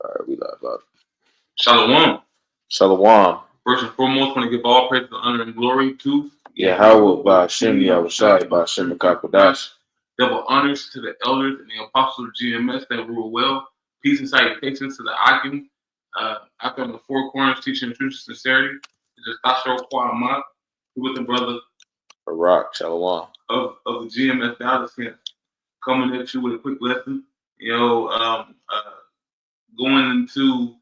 All right, we live up. Shalom. Shalom. First and foremost, want to give all praise, honor, and glory to Yahweh, Ba'ashem, Yahushai, Ba'ashem, Mekakodash. double honors to the elders and the apostles of GMS that rule well. Peace and salutations to the Akim. After on the four corners, teaching the truth and sincerity. It's just Tashro Kwamat, with the brother Barak, Shalom. of the GMS Dallas camp, coming at you with a quick lesson. Going into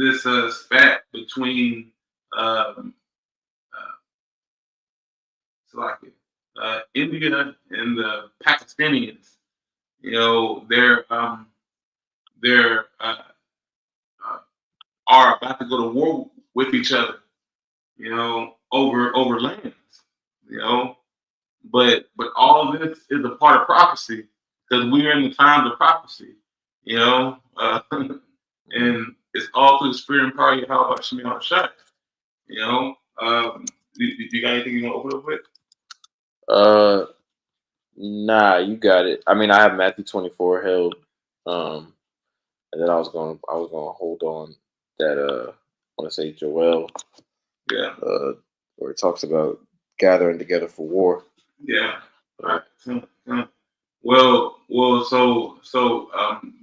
this spat between India and the Pakistanians. They're are about to go to war with each other. Over lands. But all of this is a part of prophecy because we are in the times of prophecy. And it's all through the spirit and power of Yahweh Shemiah Shai. You got anything you want to open up with? Nah, you got it. I mean, I have Matthew 24 held, and then I was gonna hold on that I want to say Joel, where it talks about gathering together for war. Yeah. All right. Well. So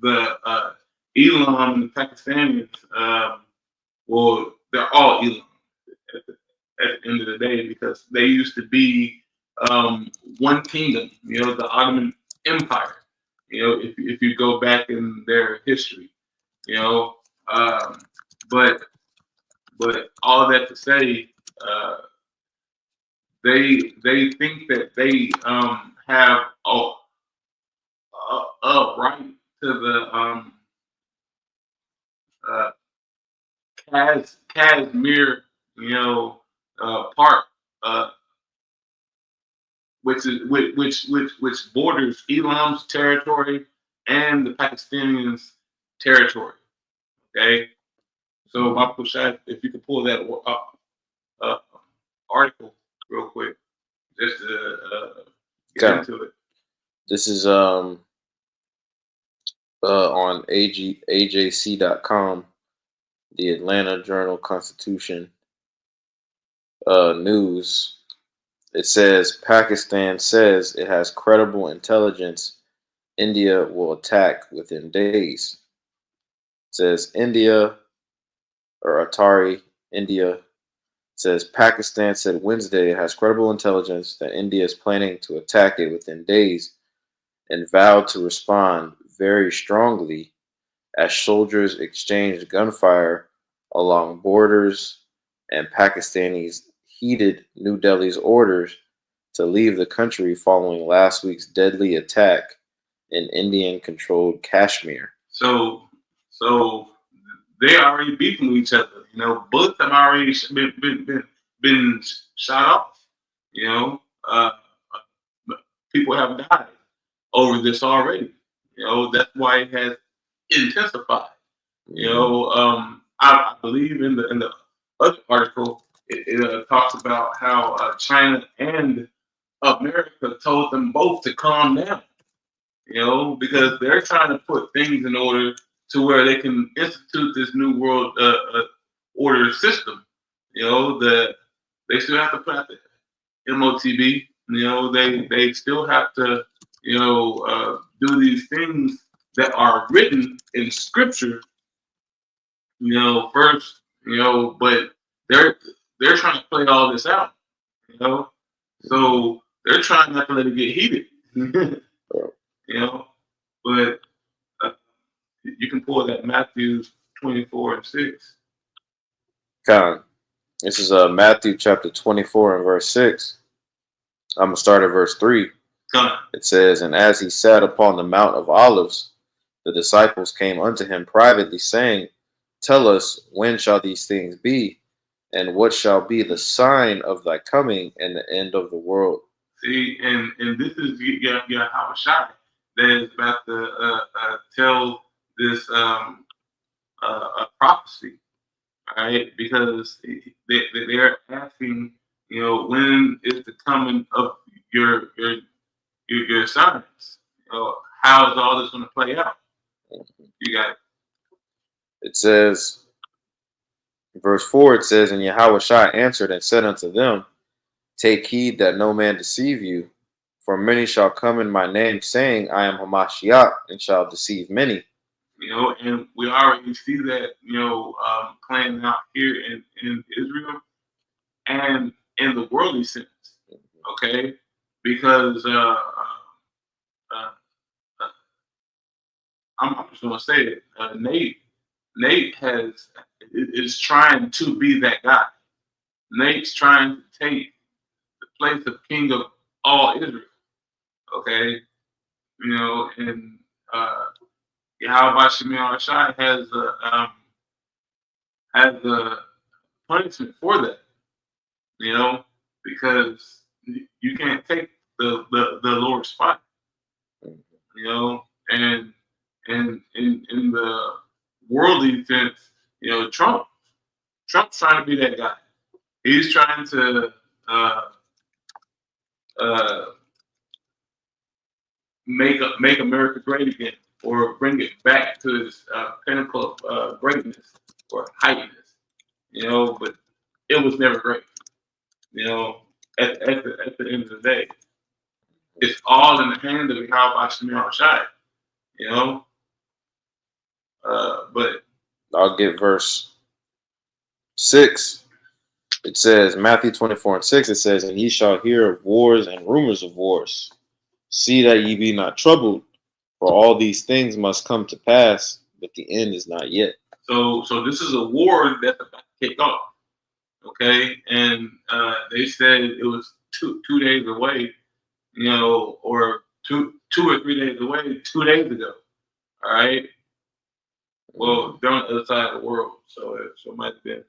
the Elam and the Pakistanis, they're all Elam at the end of the day because they used to be one kingdom. The Ottoman Empire. If you go back in their history, but all that to say, they think that they have a right to the Kashmir, part, which borders Elam's territory and the Pakistanians' territory. Okay, so Michael Shad, if you could pull that article real quick, just to get into it. This is on AJC.com, the Atlanta Journal-Constitution news. It says Pakistan says it has credible intelligence India will attack within days. It says India, or Atari India, says Pakistan said Wednesday it has credible intelligence that India is planning to attack it within days and vowed to respond very strongly as soldiers exchanged gunfire along borders and Pakistanis heeded New Delhi's orders to leave the country following last week's deadly attack in Indian-controlled Kashmir. So they already beefing with each other. Bullets have already been shot off. People have died over this already. That's why it has intensified. I believe in the other article it talks about how China and America told them both to calm down. Because they're trying to put things in order to where they can institute this new world order system. That they still have to put out the MOTB. They still have to do these things that are written in scripture. First. But they're trying to play all this out. So they're trying not to let it get heated. But you can pull that Matthew 24:6. This is Matthew chapter 24 and verse 6. I'm going to start at verse 3. It says, and as he sat upon the Mount of Olives, the disciples came unto him privately, saying, tell us, when shall these things be? And what shall be the sign of thy coming and the end of the world? See, and this is Yahweh Shai that is about to tell this prophecy, right? Because they're asking, when is the coming of your signs? How is all this going to play out? You got it. It says, verse 4, it says, And Yahweh Shai answered and said unto them, Take heed that no man deceive you, for many shall come in my name, saying, I am Hamashiach, and shall deceive many. And we already see that, playing out here in Israel and in the worldly sense, okay? Because uh, uh, I'm just gonna say it. Nate is trying to be that guy. Nate's trying to take the place of king of all Israel, okay? And Yahweh Shemiah Shai has a punishment for that, because you can't take the Lord's spot, and in the worldly sense, Trump's trying to be that guy. He's trying to uh, uh, make America great again, or bring it back to its pinnacle of greatness or heightness. But it was never great. At the end of the day, it's all in the hand of Yahweh Shemiah Shai. But I'll get verse 6. It says, Matthew 24:6, it says, And ye shall hear of wars and rumors of wars. See that ye be not troubled, for all these things must come to pass, but the end is not yet. So this is a war that's about to kick off. Okay, and they said it was two days away, or two or 3 days away 2 days ago. All right. Well, they're on the other side of the world, so it might have been.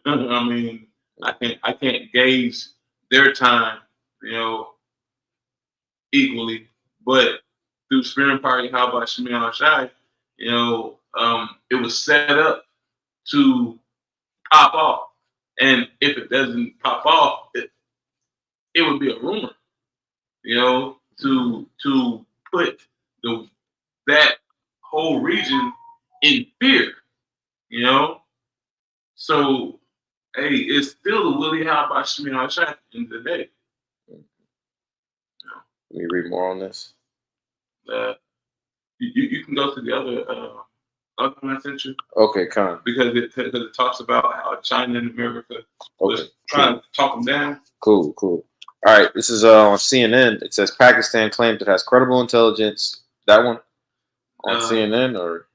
I mean, I can't gauge their time, equally, but through Spirit Party, how about Shemiah Shai, it was set up to pop off, and if it doesn't pop off, it would be a rumor, to put that whole region in fear, So, hey, it's still a Willie How about Shemiah Shai at the end of the day. Let me read more on this. You can go to the other one I sent you. Okay, Con. Because it talks about how China and America was trying to talk them down. Cool. All right, this is on CNN. It says Pakistan claims it has credible intelligence. That one on CNN or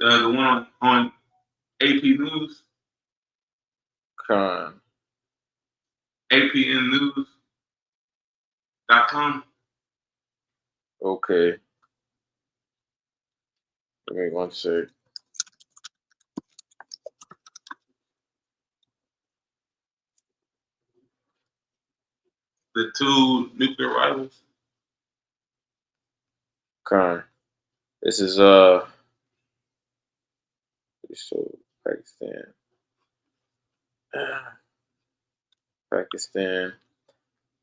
the one on AP News. Con. APNnews.com. Okay. Give me one sec. The two nuclear rivals. Con. This is so Pakistan.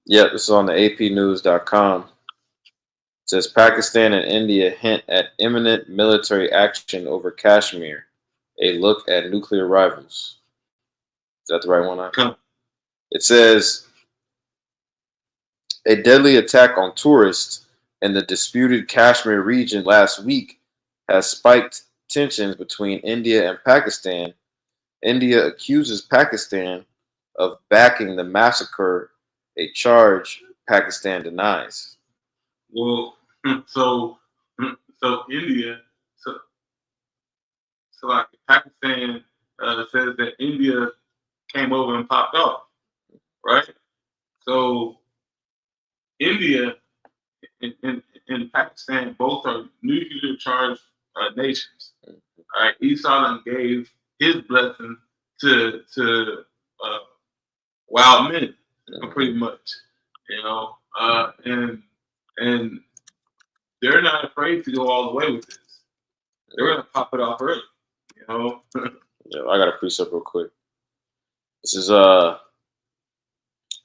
Yep, this is on the APnews.com. It says Pakistan and India hint at imminent military action over Kashmir. A look at nuclear rivals. Is that the right one? It says a deadly attack on tourists in the disputed Kashmir region last week has spiked tensions between India and Pakistan. India accuses Pakistan of backing the massacre, a charge Pakistan denies. Well, so India, so like Pakistan says that India came over and popped off, right? So India and Pakistan both are nuclear charged nations. All right, Esau gave his blessing to wild men, pretty much, and they're not afraid to go all the way with this. They're gonna pop it off early, Yeah, I got a precept real quick. This is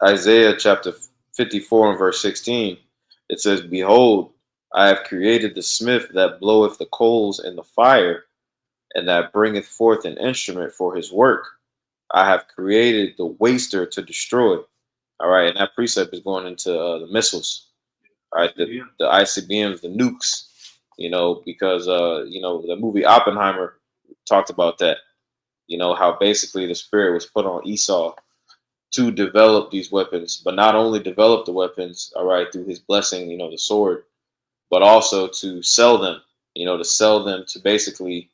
Isaiah chapter 54 and verse 16. It says, Behold, I have created the smith that bloweth the coals in the fire, and that bringeth forth an instrument for his work. I have created the waster to destroy. All right, and that precept is going into the missiles. All right, Yeah. the ICBMs, the nukes. Because the movie Oppenheimer talked about that. How basically the spirit was put on Esau to develop these weapons, but not only develop the weapons, all right, through his blessing, the sword, but also to sell them, to sell them to basically,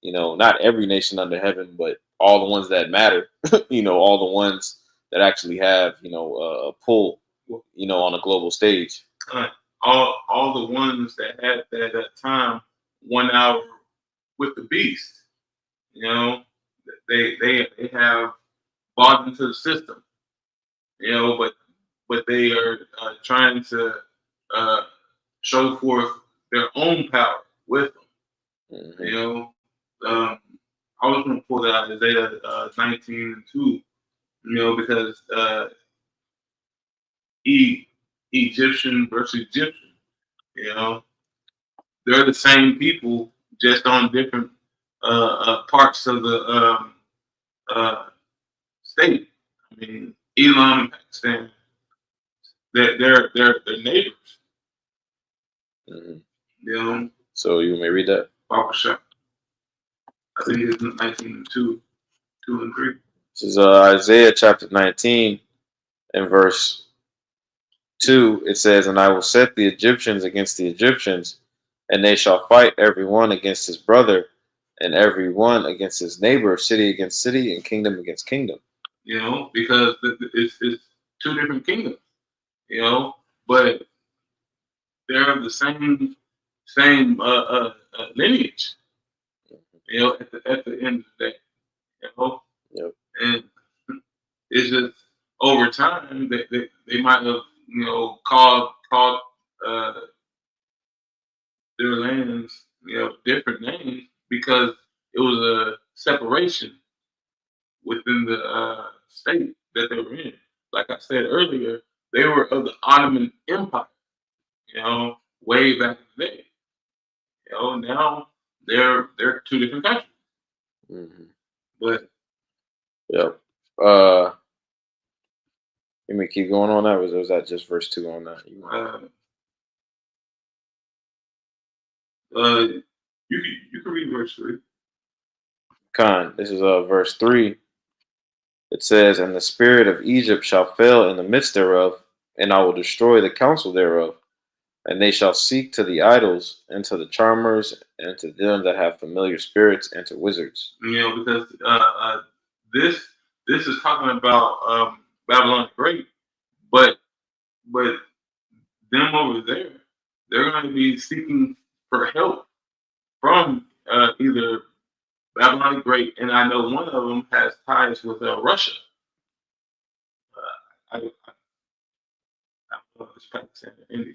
not every nation under heaven, but all the ones that matter, all the ones that actually have, a pull, on a global stage. Uh, all the ones that had that time 1 hour with the beast. You know, they have bought into the system. But they are trying to uh, show forth their own power with them. You Hmm. know, um, I was going to pull that out Isaiah 19:2. Because e- Egyptian versus Egyptian. You know, they're the same people, just on different parts of the uh, state. I mean, Elam and Pakistan, they're neighbors. Hmm. You know, So you may read that. barbershop. I think it's 19:2, 2 and 3. This is Isaiah chapter 19 and verse 2. It says, "And I will set the Egyptians against the Egyptians, and they shall fight every one against his brother, and every one against his neighbor, city against city, and kingdom against kingdom." Because it's two different kingdoms. You know, but they're of the same lineage. At the end of the day. You know, Yep. and it's just over time they might have called uh, their lands different names because it was a separation within the state that they were in. Like I said earlier, they were of the Ottoman Empire. Way back in the day. Now they're two different countries. Hmm. But Yep. Let me keep going on that. Was that just verse 2 on that? uh, uh, you can read verse 3. This is verse 3. It says, "And the spirit of Egypt shall fail in the midst thereof, and I will destroy the counsel thereof. And they shall seek to the idols, and to the charmers, and to them that have familiar spirits, and to wizards." Because this this is talking about Babylon the Great, but but them over there, they're going to be seeking for help from either Babylon the Great, and I know one of them has ties with Russia. I don't know if it's Pakistan or India.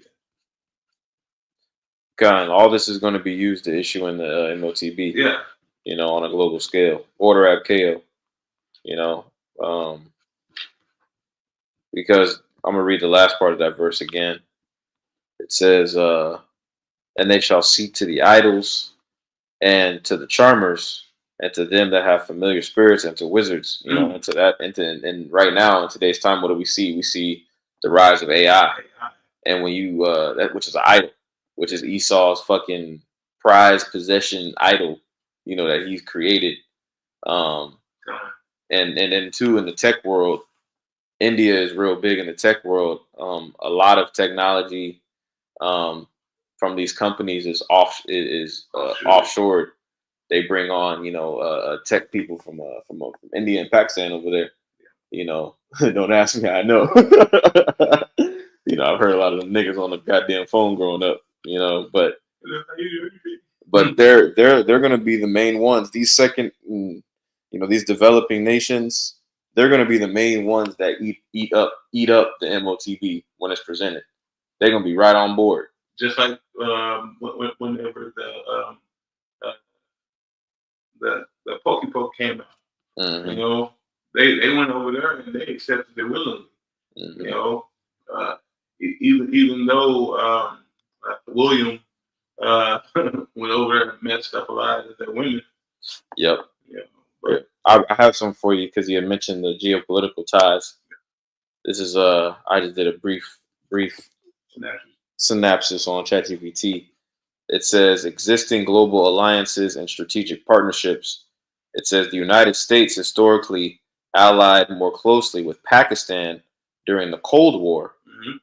All this is going to be used to issue in the MOTB, Yeah, on a global scale. Order ab KO, you know, um, because I'm going to read the last part of that verse again. It says, "And they shall seek to the idols, and to the charmers, and to them that have familiar spirits, and to wizards," mm. into that, and right now in today's time, what do we see? We see the rise of AI, and when you that which is an idol, which is Esau's fucking prized possession idol, that he's created. Um, and then too in the tech world, India is real big in the tech world. A lot of technology um, from these companies is offshored. They bring on tech people from India and Pakistan over there. Don't ask me, I know. I've heard a lot of them niggas on the goddamn phone growing up. But they're gonna be the main ones. These these developing nations, they're gonna be the main ones that eat up the MOTB when it's presented. They're gonna be right on board. Just like whenever uh, the Poke came out. You Hmm. know, they went over there and they accepted it willingly. You Hmm. know, even though William went over there and messed up a lot of their women. Yep. Yeah, Yep. but I have some for you because you had mentioned the geopolitical ties. This is I just did a brief naturally, synopsis on ChatGPT. It says existing global alliances and strategic partnerships. It says the United States historically allied more closely with Pakistan during the Cold War. hmm It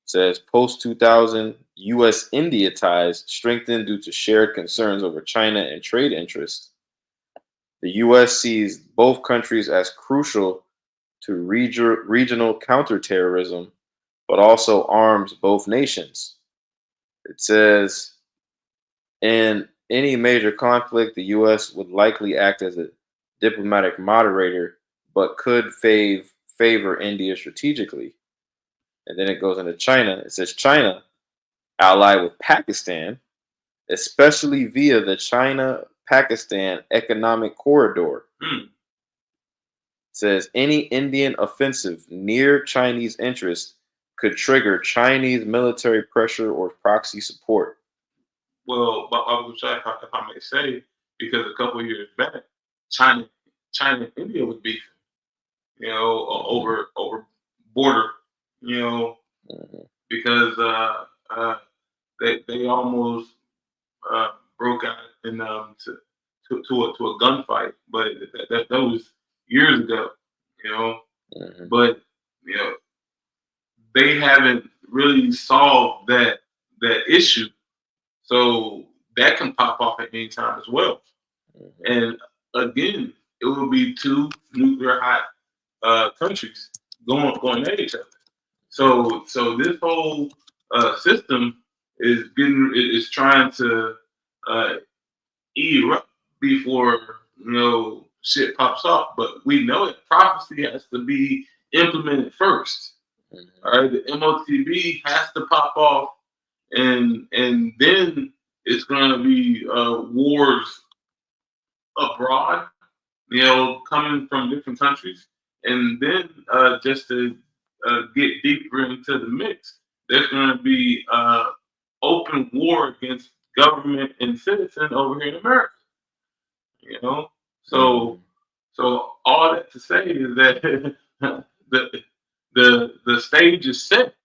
says post 2000 U.S. India ties strengthened due to shared concerns over China and trade interests. The U.S. sees both countries as crucial to regional counterterrorism, but also arms both nations. It says in any major conflict, the U.S. would likely act as a diplomatic moderator, but could favor India strategically. And then it goes into China. It says China allied with Pakistan, especially via the China Pakistan Economic Corridor. hmm. It says any Indian offensive near Chinese interests could trigger Chinese military pressure or proxy support. Well, but I was trying, if I may say, because a couple of years back, China, China and India was beefing, Mhm, over border, you know, mhm, because they almost broke out in to a gunfight, but that was years ago, you know. mhm, But you know they haven't really solved that issue, so that can pop off at any time as well. mhm. And again, it will be two nuclear hot countries going at each other. So this whole system is trying to uh, erupt before shit pops off. But we know it. Prophecy has to be implemented first. Mhm. All right, the MOTB has to pop off, and then it's going to be wars abroad, coming from different countries, and then just to get deeper into the mix, there's going to be open war against government and citizen over here in America. You know, so Mhm. so all that to say is that the the stage is set.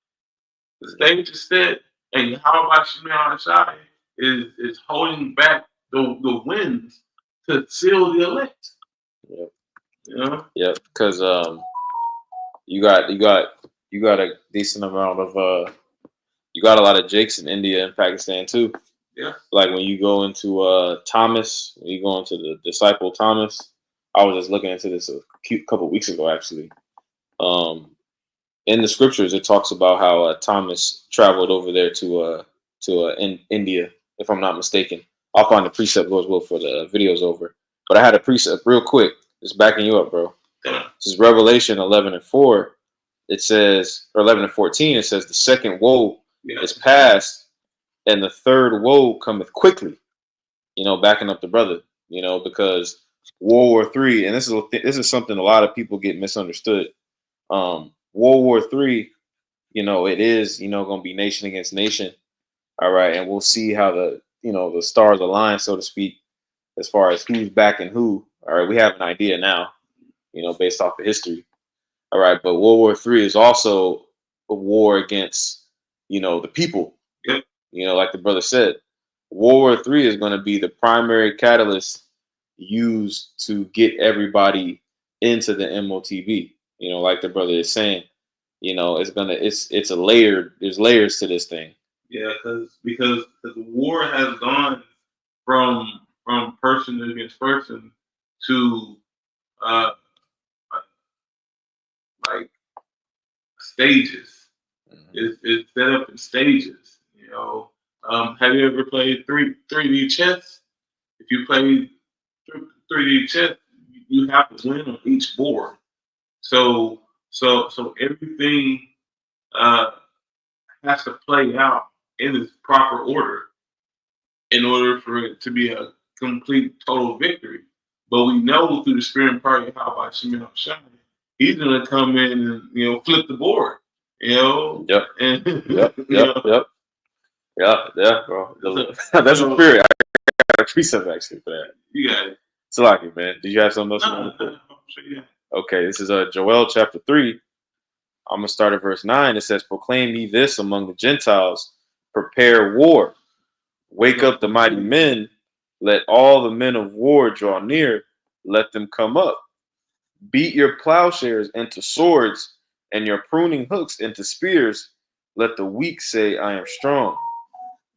The stage is set, and how about Shimei Shai is holding back the wins to seal the elect. Yep. You know? Yep. Because you got you got you got a decent amount of you got a lot of Jakes in India and Pakistan too. Yeah. Like when you go into Thomas, when you go into the disciple Thomas. I was just looking into this a couple weeks ago actually. Um, in the scriptures, it talks about how Thomas traveled over there to in India, if I'm not mistaken. I'll find the precept goes well for the video's over. But I had a precept real quick, just backing you up, bro. Yeah. This is Revelation 11:4. It says, or 11:14. It says, the second woe Yeah. is past, and the third woe cometh quickly. Backing up the brother. Because World War III, and this is something a lot of people get misunderstood. World War III, it is, going to be nation against nation. All right. And we'll see how the stars align, so to speak, as far as who's backing who. All right. We have an idea now, based off of history. All right. But World War III is also a war against, the people, Yep. like the brother said. World War III is going to be the primary catalyst used to get everybody into the MOTB, like the brother is saying. It's a layered. There's layers to this thing. Yeah, because the war has gone from person against person to uh like stages. Mhm. It's set up in stages. Have you ever played 3D chess? If you play 3D chess, you have to win on each board. So everything uh, has to play out in its proper order in order for it to be a complete total victory. But we know through the spirit and power of how about Shimon Shai, he's gonna come in and flip the board, Yep. and Yep. Yep. Yep. Yeah, yeah, bro. So, That's a so spirit. I got a precept actually for that. you got it. It's like it, man. Did you have something else you No, wanted to put? I'm sure you got it. Okay, this is Joel chapter 3. I'm gonna start at verse 9. It says, "Proclaim ye this among the Gentiles: Prepare war. Wake up the mighty men. Let all the men of war draw near. Let them come up. Beat your plowshares into swords, and your pruning hooks into spears. Let the weak say, I am strong."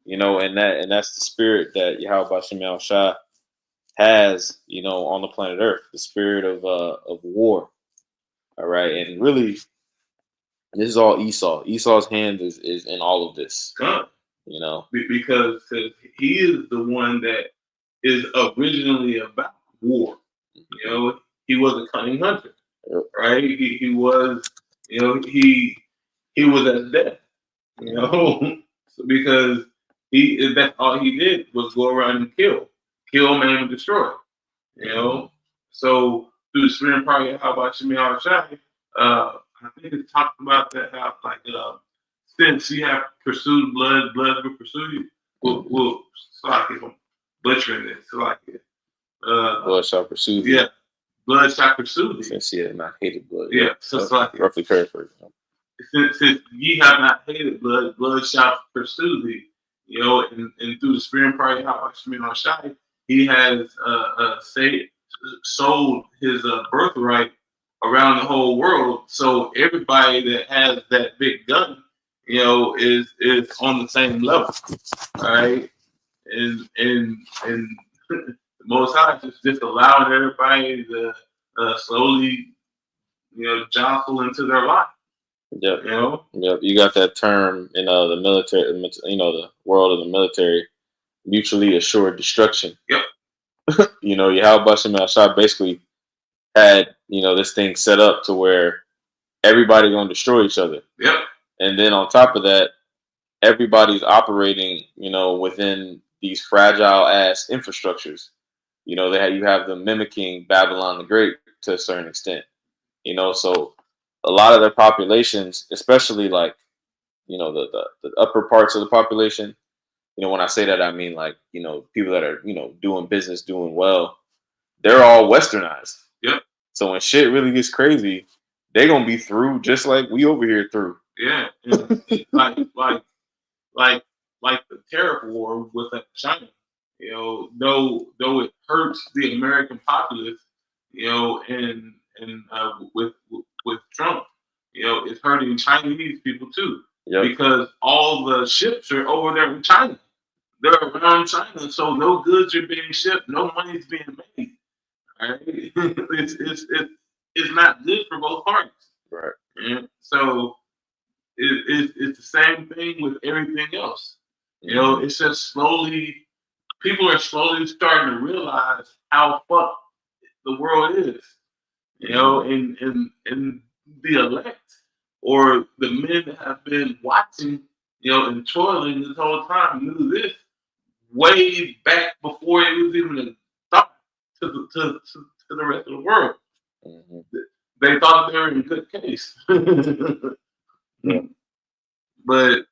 And that's the spirit that Yahweh Shem Shah has, on the planet Earth, the spirit of war. All right, and really, this is all Esau. Esau's hand is in all of this. Come. You know. Because he is the one that is originally about war. You know, he was a cunning hunter, Yep. right? He was, he was at death, so because that's all he did was go around and kill, man, and destroy. You know, so through the spirit and power of how about Shemi Shai, I think it talked about that how like since you have pursued blood will pursue you. Will so like if I'm butchering this, so like Blood shall pursue thee. yeah, blood shall pursue thee. Since ye have not hated blood. Yeah, so like roughly paraphrase. Since ye have not hated blood shall pursue thee. And through the spirit and power of how Shemi Shai, he has sold his birthright around the whole world. So everybody that has that big gun, is on the same level, all right? And the Most High just allowing everybody to slowly, jostle into their life. Yep. Yep. You got that term in the military, the world of the military, mutually assured destruction. Yep. Yahweh Shem Shah basically had, this thing set up to where everybody gonna destroy each other. Yep. And then on top of that, everybody's operating, within these fragile ass infrastructures. You have them mimicking Babylon the Great to a certain extent. So a lot of their populations, especially like, the upper parts of the population, when I say that, I mean like, people that are, doing business, doing well, they're all westernized. Yep. So when shit really gets crazy, they're gonna be through just like we over here through. Yeah. like the tariff war with China. Though it hurts the American populace, and with Trump, it's hurting Chinese people too. Yep. Because all the ships are over there in China. They're around China, so no goods are being shipped, no money's being made. Right? it's not good for both parties. Right. And so it's the same thing with everything else. It's just people are slowly starting to realize how fucked the world is. And the elect or the men that have been watching, and toiling this whole time knew this way back before it was even a thought to the rest of the world. Mm-hmm. They thought they were in good case. Yeah. But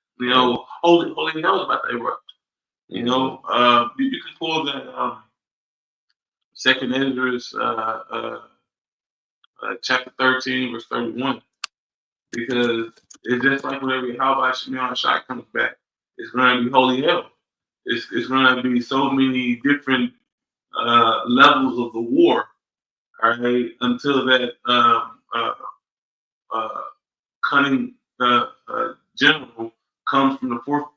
holy knows about the erupt. You can pull that Second Ezra's chapter 13, verse 31, because it's just like whenever Yahweh Shemiah Shai comes back, it's going to be holy hell. It's going to be so many different levels of the war, all right, until that cunning general comes from the fourth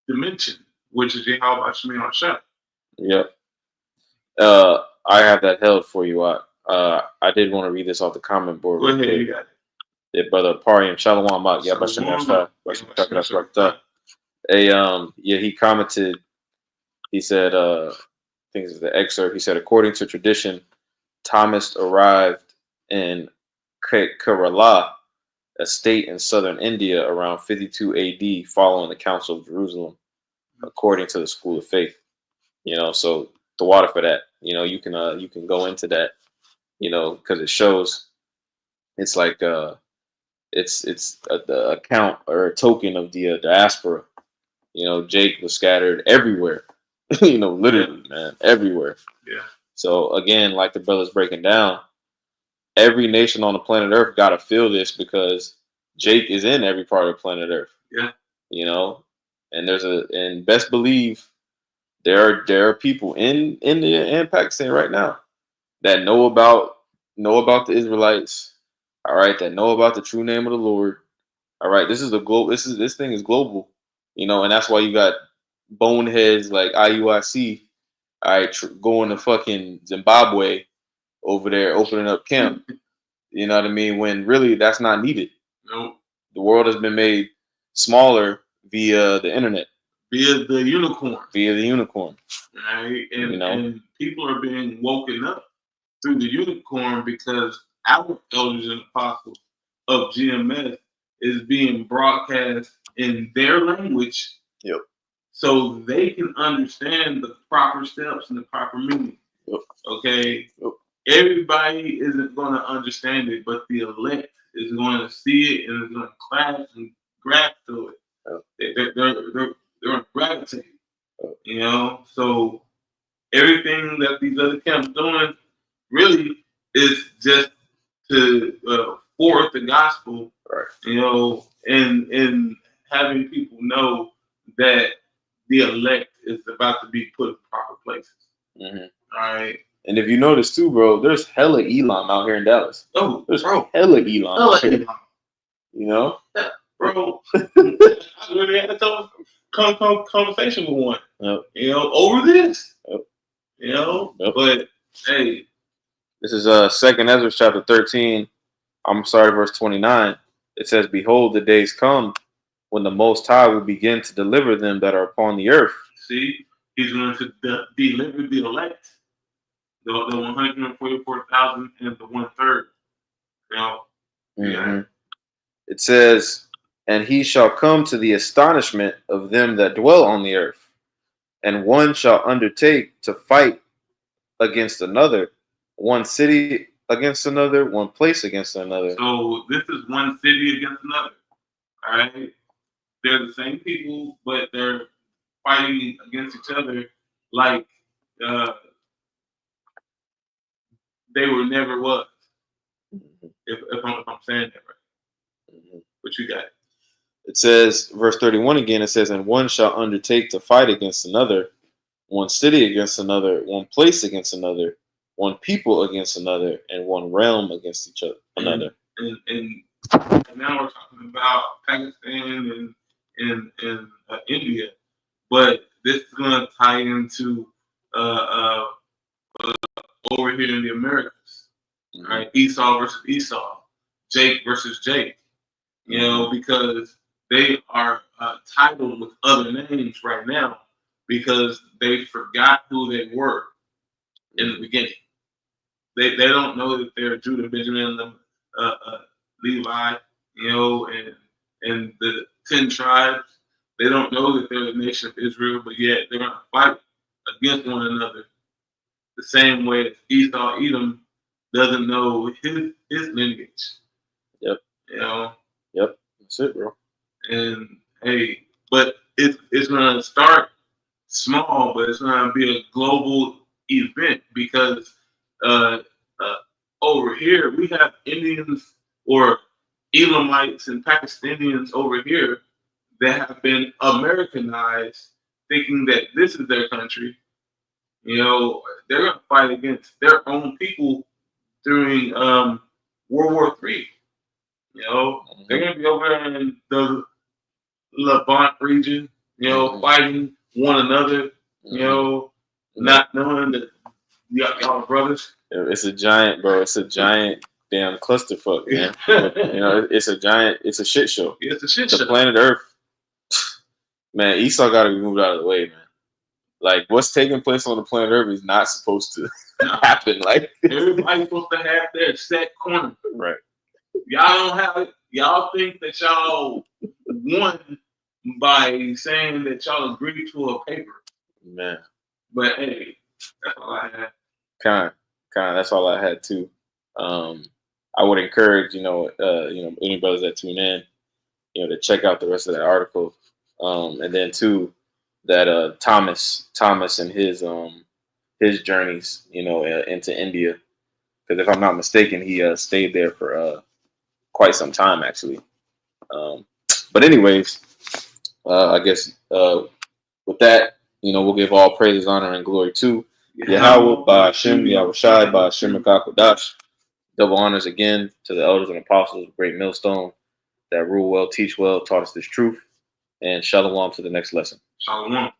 dimension, which is Yahweh Shemiah Shai. Yep. I have that held for you. I did want to read this off the comment board. Go ahead, you got it. Yeah, brother Pariam Shalom Mak. Yeah, he commented. He said, I think this is the excerpt. He said, according to tradition, Thomas arrived in Kerala, a state in southern India, around 52 AD, following the Council of Jerusalem, according to the School of Faith. So the water for that. You can go into that. Because it shows. It's like it's the account or a token of the diaspora. Jake was scattered everywhere. Literally, man, everywhere. Yeah. So again, like the brother's breaking down, every nation on the planet Earth got to feel this because Jake is in every part of planet Earth. Yeah. And and best believe there are people in India and Pakistan right now that know about the Israelites. All right, that know about the true name of the Lord. All right, this thing is global. And that's why you got boneheads like IUIC. All right, going to fucking Zimbabwe over there, opening up camp. You know what I mean? When really that's not needed. Nope. The world has been made smaller via the internet. Via the unicorn. Right? And people are being woken up through the unicorn because our elders and apostles of GMS is being broadcast in their language. Yep. So they can understand the proper steps and the proper meaning. Yep. Okay. Yep. Everybody isn't going to understand it, but the elect is going to see it and is going to clasp and grasp to it. Yep. They're going to gravitate. So everything that these other camps doing really is just to forward the gospel, right? And having people know that the elect is about to be put in proper places. Mm-hmm. All right. And if you notice too, bro, there's hella Elam out here in Dallas. Oh, there's bro, hella Elam. Hella Elam. Yeah, bro. I really had a conversation with one. Yep. Over this. Yep. Yep. But hey, this is 2nd Ezra chapter 13. I'm sorry, verse 29. It says, "Behold, the days come when the Most High will begin to deliver them that are upon the earth." See, He's going to deliver the elect, the 144,000 and the 1/3. Mm-hmm. It says, "And he shall come to the astonishment of them that dwell on the earth, and one shall undertake to fight against another, one city against another, one place against another." So this is one city against another. All right, they're the same people, but they're fighting against each other like they were never was. Mm-hmm. If I'm saying that right. Mm-hmm. What you got? It says, verse 31 again, it says, "And one shall undertake to fight against another, one city against another, one place against another, one people against another, and one realm against each other." Another. And now we're talking about Pakistan and India, but this is going to tie into over here in the Americas, mm-hmm. Right? Esau versus Esau, Jake versus Jake. Because they are titled with other names right now because they forgot who they were in the beginning. They don't know that they're Judah, Benjamin, Levi, and the 10 tribes. They don't know that they're the nation of Israel, but yet they're going to fight against one another. The same way as Esau, Edom doesn't know his lineage. Yep. Yep. That's it, bro. And hey, but it's going to start small, but it's going to be a global event because over here we have Indians or Elamites and Pakistanians over here that have been Americanized, thinking that this is their country. They're going to fight against their own people during World War III. They're going to be over in the Levant region, fighting one another, not knowing that y'all brothers. It's a giant, bro. It's a giant damn clusterfuck, man. It's a shit show. It's a shit show. The planet Earth, man, Esau got to be moved out of the way, man. Like, what's taking place on the planet Earth is not supposed to happen. Like, everybody's supposed to have their set corner. Right. Y'all don't have it. Y'all think that y'all won by saying that y'all agreed to a paper. Man. But hey, that's all I had. Kind of. That's all I had too. I would encourage, any brothers that tune in, to check out the rest of that article. And then two, that Thomas and his journeys, into India. Because if I'm not mistaken, he stayed there for quite some time actually. Um, but anyways, I guess with that, we'll give all praises, honor, and glory to Yahweh, by Hashem, Yahushai, by Hashem Kodash. Double honors again to the elders and apostles of Great Millstone that rule well, teach well, taught us this truth, and shalom to the next lesson. Shalom.